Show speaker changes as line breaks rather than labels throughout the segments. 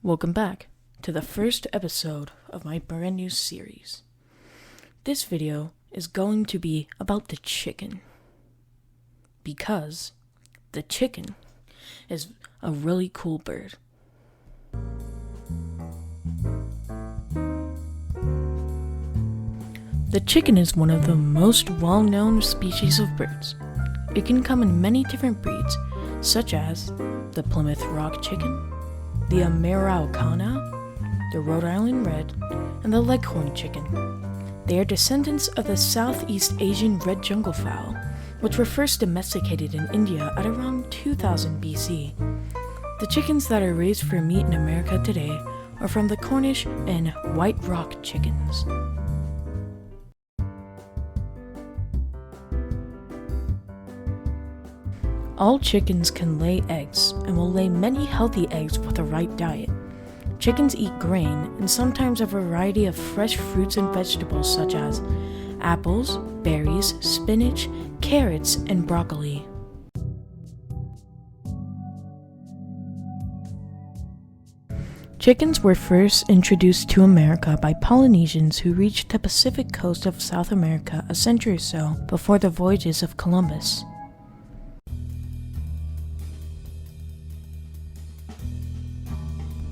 Welcome back to the first episode of my brand new series. This video is going to be about the chicken. Because the chicken is a really cool bird. The chicken is one of the most well-known species of birds. It can come in many different breeds, such as the Plymouth Rock chicken, the Ameraucana, the Rhode Island Red, and the Leghorn chicken. They are descendants of the Southeast Asian red jungle fowl, which were first domesticated in India at around 2000 BC. The chickens that are raised for meat in America today are from the Cornish and White Rock chickens. All chickens can lay eggs and will lay many healthy eggs with the right diet. Chickens eat grain and sometimes a variety of fresh fruits and vegetables such as apples, berries, spinach, carrots, and broccoli. Chickens were first introduced to America by Polynesians who reached the Pacific coast of South America a century or so before the voyages of Columbus.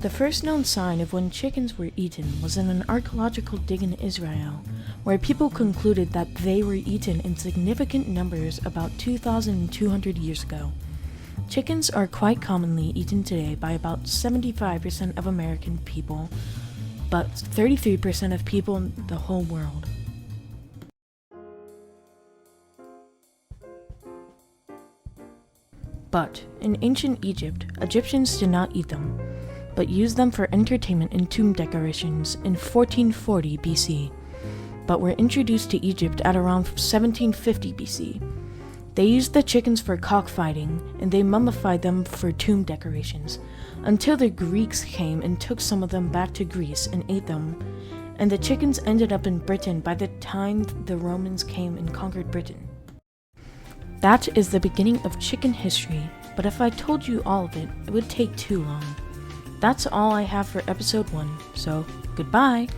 The first known sign of when chickens were eaten was in an archaeological dig in Israel, where people concluded that they were eaten in significant numbers about 2,200 years ago. Chickens are quite commonly eaten today by about 75% of American people, but 33% of people in the whole world. But in ancient Egypt, Egyptians did not eat them, but used them for entertainment and tomb decorations in 1440 BC, but were introduced to Egypt at around 1750 BC. They used the chickens for cockfighting, and they mummified them for tomb decorations, until the Greeks came and took some of them back to Greece and ate them, and the chickens ended up in Britain by the time the Romans came and conquered Britain. That is the beginning of chicken history, but if I told you all of it, it would take too long. That's all I have for episode 1, so goodbye!